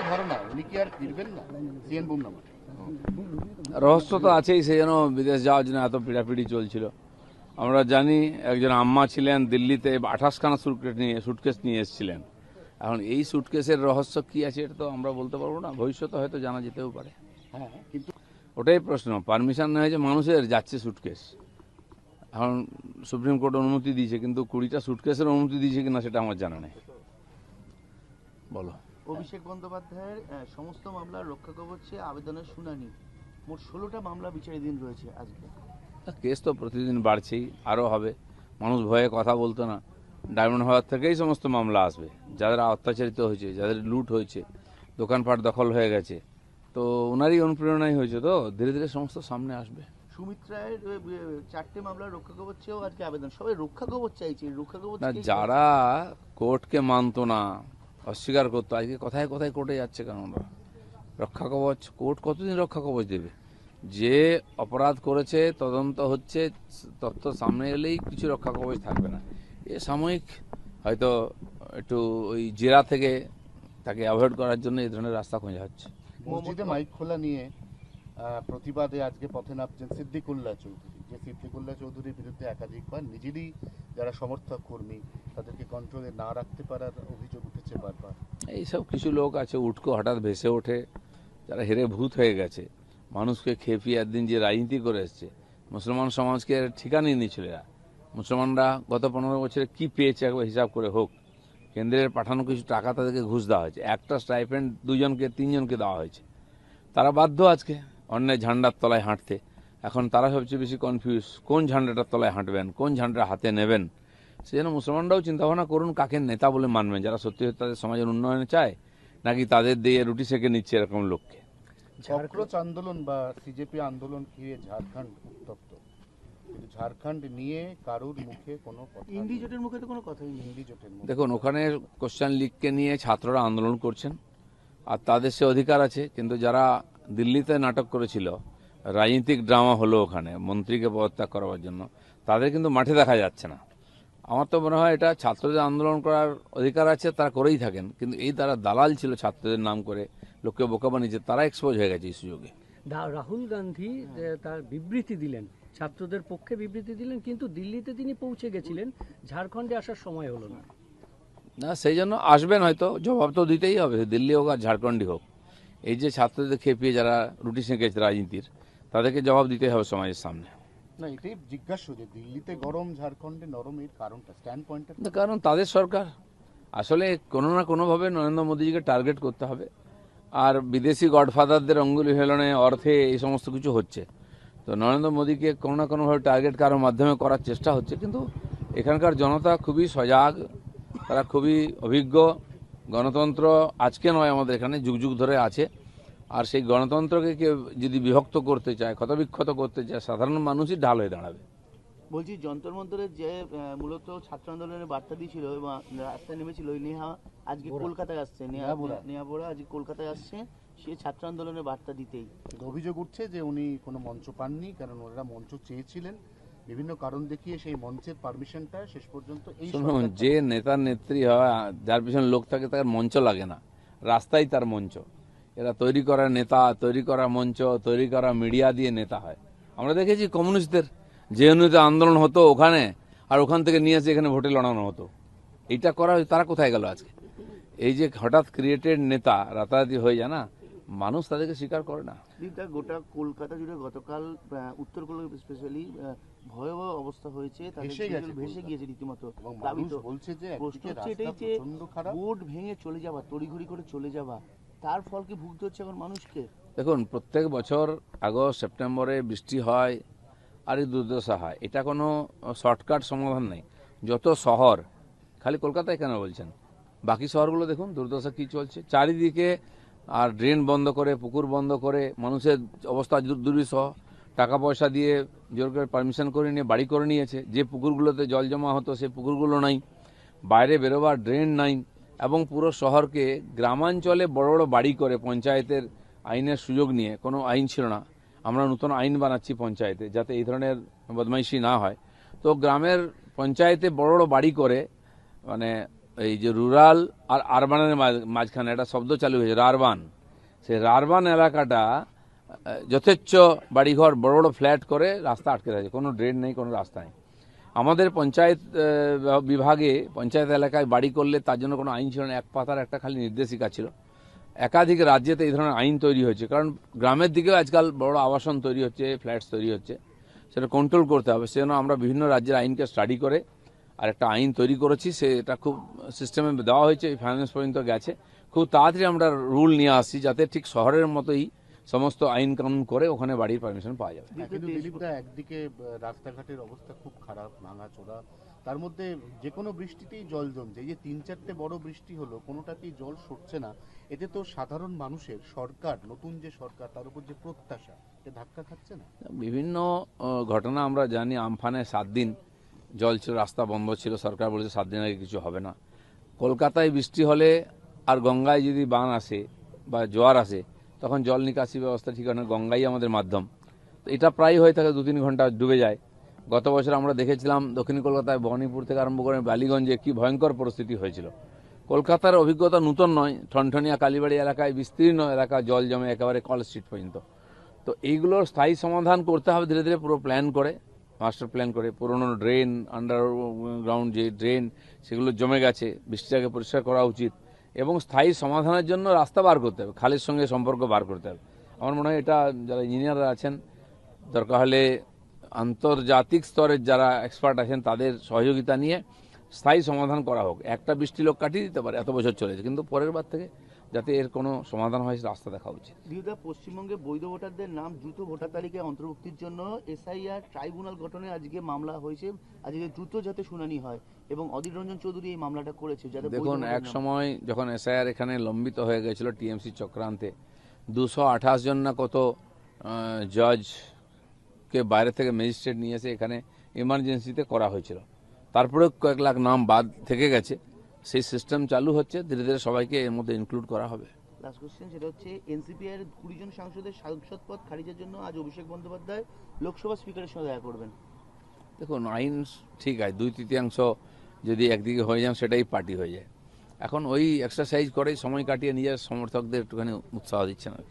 ধারণা উনি কি আর ফিরবেন না সিএন বুমনামা? রহস্য তো আছেই, সেই জন্য বিদেশ যাওয়ার জন্য এত পিড়াপিড়ি চলছিল। আমরা জানি একজন আম্মা ছিলেন দিল্লিতে 28খানা সুটকেস নিয়ে এসেছিলেন। এখন এই সুটকেসের রহস্য কি আছে এটা তো আমরা বলতে পারবো না, ভবিষ্যতে হয়তো জানা যেতেও পারে। হ্যাঁ, কিন্তু ওটাই প্রশ্ন, পারমিশন নেওয়া হয়েছে মানুষের, যাচ্ছে সুটকেস। এখন সুপ্রিম কোর্ট অনুমতি দিয়েছে, কিন্তু 20টা সুটকেসের অনুমতি দিয়েছে কিনা সেটা আমার জানা নেই। বলো। অভিষেক বন্দ্যোপাধ্যায়ের সমস্ত মামলার রক্ষা কবচে আবেদনের শুনানি, মোট 16টা মামলা বিচারাধীন রয়েছে আজকে। কেস তো প্রতিদিন বাড়ছেই, আরও হবে। মানুষ ভয়ে কথা বলতো না, ডায়মন্ড হারবার থেকেই সমস্ত মামলা আসবে। যাদের অত্যাচারিত হয়েছে, যাদের লুট হয়েছে, দোকানপাট দখল হয়ে গেছে, তো ওনারই অনুপ্রেরণাই হয়েছে, তো ধীরে ধীরে সমস্ত সামনে আসবে। সুমিত রায়ের 4টে মামলার রক্ষা কবচেও আজকে আবেদন, সবাই রক্ষা কবচ চাইছে। রক্ষা কবচ না, যারা কোর্টকে মানতো না, অস্বীকার করতো, আজকে কথায় কথায় কোর্টে যাচ্ছে কেন? ওরা রক্ষা কবচ, কোর্ট কতদিন রক্ষা কবচ দেবে? যে অপরাধ করেছে তদন্ত হচ্ছে, তথ্য সামনে এলেই কিছু রক্ষা কবচ থাকবে না। এ সাময়িক হয়তো একটু ওই জেরা থেকে তাকে অ্যাভয়েড করার জন্য এই ধরনের রাস্তা খোঁজা হচ্ছে। মসজিদে মাইক খোলা নিয়ে প্রতিবাদে আজকে পথে নামছেন সিদ্দিকুল্লাহ চৌধুরী, যে সিদ্দিকুল্লাহ চৌধুরীর বিরুদ্ধে একাধিকবার নিজেরই যারা সমর্থক কর্মী তাদেরকে কন্ট্রোলে না রাখতে পারার অভিযোগ উঠেছে বারবার। এইসব কিছু লোক আছে উটকো হঠাৎ ভেসে ওঠে, যারা হেরে ভূত হয়ে গেছে, মানুষকে খেপিয়ে একদিন যে রাজনীতি করে এসছে, মুসলমান সমাজকে ঠিকানাই নিয়েছিল এরা। মুসলমানরা গত 15 বছরে কি পেয়েছে একবার হিসাব করে হোক। কেন্দ্রের পাঠানো কিছু টাকা তাদেরকে ঘুষ দেওয়া হয়েছে, একটা স্টাইপেন্ড 2জনকে 3জনকে দেওয়া হয়েছে। তারা বাধ্য আজকে অন্যায় ঝান্ডার তলায় হাঁটতে। এখন তারা সবচেয়ে বেশি কনফিউজ, কোন ঝান্ডাটার তলায় হাঁটবেন, কোন ঝান্ডা হাতে নেবেন। সেই জন্য মুসলমানরাও চিন্তাভাবনা করুন কাকে নেতা বলে মানবেন, যারা সত্যি তাদের সমাজের উন্নয়নে চায়, নাকি তাদের দিয়ে রুটি সেকে নিচ্ছে এরকম লোককে। ককরোচ আন্দোলন বা সিজেপি আন্দোলন ঘিরে ঝাড়খণ্ড উত্তপ্ত, কিন্তু ঝাড়খণ্ড নিয়ে কারুর মুখে কোনো কথা ইন্ডি জোটের মুখে তো কোনো কথাই নেই। ইন্ডি জোটের মুখে দেখুন, ওখানে কোশ্চেন লিগকে নিয়ে ছাত্ররা আন্দোলন করছেন, আর তাদের সে অধিকার আছে। কিন্তু যারা দিল্লিতে নাটক করেছিল, রাজনৈতিক ড্রামা হলো ওখানে মন্ত্রীকে পদত্যাগ করার জন্য, তাদের কিন্তু মাঠে দেখা যাচ্ছে না। আমার তো মনে হয় এটা ছাত্রদের আন্দোলন করার অধিকার আছে, তারা করেই থাকেন, কিন্তু এই তারা দালাল ছিল ছাত্রদের নাম করে, লোককে বোকা বানিয়েছে, তারা এক্সপোজ হয়ে গেছে এই সুযোগে। রাহুল গান্ধী তার বিবৃতি দিলেন, ছাত্রদের পক্ষে বিবৃতি দিলেন, কিন্তু দিল্লিতে তিনি পৌঁছে গেছিলেন, ঝাড়খণ্ডে আসার সময় হলো না। না, সেই জন্য আসবেন হয়তো, জবাব তো দিতেই হবে, দিল্লি হোক আর ঝাড়খণ্ডই হোক। এই যে ছাত্রদের খেপিয়ে যারা রুটি সেঁকেছে রাজনীতির, তাদেরকে জবাব দিতেই হবে সমাজের সামনে। না, এটাই জিজ্ঞাসা যে দিল্লিতে গরম ঝাড়খণ্ডে নরম, এর কারণটা স্ট্যান্ড পয়েন্টটা। কারণ তাদের সরকার, আসলে কোনো না কোনোভাবে নরেন্দ্র মোদীজিকে টার্গেট করতে হবে। আর বিদেশি গডফাদারদের অঙ্গুলি হেলনে অর্থে এই সমস্ত কিছু হচ্ছে, তো নরেন্দ্র মোদীকে কোনো না কোনোভাবে টার্গেট কারোর মাধ্যমে করার চেষ্টা হচ্ছে। কিন্তু এখানকার জনতা খুবই সজাগ, তারা খুবই অভিজ্ঞ। গণতন্ত্র আজকে নয়, আমাদের এখানে যুগ যুগ ধরে আছে। আর সেই গণতন্ত্রকে কেউ যদি বিভক্ত করতে চায়, ক্ষতবিক্ষত করতে চায়, সাধারণ মানুষই ঢাল হয়ে দাঁড়াবে। বলছি, যন্তর মন্তরের যে মূলত ছাত্র আন্দোলনের বার্তা দিয়েছিল এবং রাস্তায় নেমেছিল ওই নেহা, আজকে কলকাতায় আসছে। নেহা বোরা আজকে কলকাতায় আসছে সে ছাত্র আন্দোলনের বার্তা দিতেই। অভিযোগ উঠছে যে উনি কোনো মঞ্চ পাননি, কারণ ওনারা মঞ্চ চেয়েছিলেন, বিভিন্ন কারণ দেখিয়ে সেই মঞ্চের পারমিশনটা শেষ পর্যন্ত এই শুনুন, যে নেতার নেত্রী হয়, যার পিছনে লোক থাকে, তার মঞ্চ লাগে না, রাস্তাই তার মঞ্চ। এরা তৈরি করা নেতা, তৈরি করা মঞ্চ, তৈরি করা মিডিয়া দিয়ে নেতা হয়। আমরা দেখেছি কমিউনিস্টদের যে অনুযায়ী আন্দোলন হতো ওখানে, আর ওখান থেকে নিয়ে এসে এখানে ভোটে লড়ানো হতো। এইটা করা হয়েছে, তারা কোথায় গেল আজকে? এই যে হঠাৎ ক্রিয়েটেড নেতা রাতারাতি হয়ে যায় না, মানুষ তাদেরকে স্বীকার করে না। গোটা কলকাতা জুড়ে গতকাল উত্তর কলকাতা স্পেশালি ভয়াবহ অবস্থা হয়েছে, ভেসে গিয়েছে রীতিমতো। বলছে যে এটাই যে বোর্ড ভেঙে চলে যাওয়া, তড়িঘড়ি করে চলে যাওয়া, তার ফল কি ভুগতে হচ্ছে এখন মানুষকে? দেখুন, প্রত্যেক বছর আগস্ট সেপ্টেম্বরে বৃষ্টি হয় আর এই দুর্দশা হয়, এটা কোনো শর্টকাট সমাধান নেই। যত শহর, খালি কলকাতায় কেন বলছেন, বাকি শহরগুলো দেখুন দুর্দশা কী চলছে চারিদিকে। আর ড্রেন বন্ধ করে, পুকুর বন্ধ করে, মানুষের অবস্থা দুর্বিষহ। টাকা পয়সা দিয়ে জোর করে পারমিশন করে নিয়ে বাড়ি করে নিয়েছে। যে পুকুরগুলোতে জল জমা হতো সেই পুকুরগুলো নাই, বাইরে বেরোবার ড্রেন নাই, এবং পুরো শহরকে গ্রামাঞ্চলে বড় বড় বাড়ি করে পঞ্চায়েতের আইনের সুযোগ নিয়ে, কোনো আইন ছিল না, আমরা নতুন আইন বানাচ্ছি পঞ্চায়েতে যাতে এই ধরনের বদমাইশি না হয়। তো গ্রামের পঞ্চায়েতে বড় বড় বাড়ি করে, মানে এই যে রুরাল আর আরবানের মাঝখানে একটা শব্দ চালু হয়েছে রারবান, সেই রারবান এলাকাটা যথেচ্ছ বাড়িঘর বড় বড় ফ্ল্যাট করে রাস্তা আটকে রয়েছে, কোনো ড্রেন নেই, কোনো রাস্তা নেই। আমাদের পঞ্চায়েত বিভাগে পঞ্চায়েত এলাকায় বাড়ি করলে তার জন্য কোনো আইন ছিল না, এক পাতার একটা খালি নির্দেশিকা ছিল। একাধিক রাজ্যেতে এই ধরনের আইন তৈরি হয়েছে, কারণ গ্রামের দিকেও আজকাল বড় আবাসন তৈরি হচ্ছে, ফ্ল্যাটস তৈরি হচ্ছে, সেটা কন্ট্রোল করতে হবে। সেজন্য আমরা বিভিন্ন রাজ্যের আইনকে স্টাডি করে আর একটা আইন তৈরি করেছি, সেটা খুব সিস্টেমে দেওয়া হয়েছে, ফাইন্যান্স পর্যন্ত গেছে। খুব তাড়াতাড়ি আমরা রুল নিয়ে আসছি যাতে ঠিক শহরের মতোই সমস্ত আইন কানুন করে ওখানে বাড়ির পারমিশন পাওয়া যাবে। কিন্তু দিলীপদা, একদিকে রাস্তাঘাটের অবস্থা খুব খারাপ, ভাঙাচোরা, তার মধ্যে যে কোনো বৃষ্টিতেই জল জমছে। এই যে 3-4টে বড় বৃষ্টি হলো, কোনোটাতেই জল সরছে না। এতে তো সাধারণ মানুষের, সরকার, নতুন যে সরকার, তার উপর যে প্রত্যাশা, এটা ধাক্কা খাচ্ছে না? বিভিন্ন ঘটনা আমরা জানি। আমফানে 7 দিন জল ছিল, রাস্তা বন্ধ ছিল, সরকার বলেছে 7 দিন আগে কিছু হবে না। কলকাতায় বৃষ্টি হলে আর গঙ্গায় যদি বান আসে বা জোয়ার আসে, তখন জল নিকাশি ব্যবস্থা ঠিক হয় না, গঙ্গাই আমাদের মাধ্যম। তো এটা প্রায় হয়ে থাকে, 2-3 ঘন্টা ডুবে যায়। গত বছর আমরা দেখেছিলাম দক্ষিণ কলকাতায় ভবানীপুর থেকে আরম্ভ করে বালিগঞ্জে কি ভয়ঙ্কর পরিস্থিতি হয়েছিল। কলকাতার অভিজ্ঞতা নতুন নয়, ঠনঠনিয়া কালীবাড়ি এলাকায় বিস্তীর্ণ এলাকা জল জমে একেবারে কল স্ট্রিট পর্যন্ত। তো এইগুলোর স্থায়ী সমাধান করতে হবে ধীরে ধীরে, পুরো প্ল্যান করে, মাস্টার প্ল্যান করে। পুরনো ড্রেন, আন্ডারগ্রাউন্ড যে ড্রেন, সেগুলো জমে গেছে, বৃষ্টিটাকে পরিষ্কার করা উচিত এবং স্থায়ী সমাধানের জন্য রাস্তা বার করতে হবে, খালের সঙ্গে সম্পর্ক বার করতে হবে। আমার মনে হয় এটা যারা ইঞ্জিনিয়াররা আছেন, দরকার হলে আন্তর্জাতিক স্তরের যারা এক্সপার্ট আছেন তাদের সহযোগিতা নিয়ে স্থায়ী সমাধান করা হোক। একটা বৃষ্টি লোক কাটিয়ে দিতে পারে, এত বছর চলেছে, কিন্তু পরের বার থেকে যাতে এর কোনো সমাধান হয় রাস্তা দেখা উচিত। দিলীপদা, পশ্চিমবঙ্গে বৈধ ভোটারদের নাম দ্রুত ভোটার তালিকায় অন্তর্ভুক্তির জন্য এসআইআর ট্রাইব্যুনাল গঠনে আজকে মামলা হয়েছে। আজকে দ্রুত যাতে শুনানি হয় এবং অধীর রঞ্জন চৌধুরী এই মামলাটা করেছে। যাতে দেখুন, এক সময় যখন এসআইআর এখানে লম্বিত হয়ে গেছিল টিএমসি চক্রান্তে, 228 জন না কত জজকে বাইরে থেকে ম্যাজিস্ট্রেট নিয়ে এসে এখানে ইমার্জেন্সিতে করা হয়েছিল। তারপরে কয়েক লাখ নাম বাদ থেকে গেছে, সেই সিস্টেম চালু হচ্ছে, ধীরে ধীরে সবাইকে এর মধ্যে ইনক্লুড করা হবে। লাস্ট কোশ্চেন, সেটা হচ্ছে এনসিপিআর 20 জন সাংসদের সাংসদ পদ খারিজের জন্য আজ অভিষেক বন্দ্যোপাধ্যায় লোকসভা স্পিকারের সঙ্গে দেখা করবেন। দেখুন, আইন ঠিক আছে, 2/3 যদি একদিকে হয়ে যান সেটাই পার্টি হয়ে যায়। এখন ওই এক্সারসাইজ করেই সময় কাটিয়ে নিজের সমর্থকদের একটুখানি উৎসাহ দিচ্ছেন আর কি।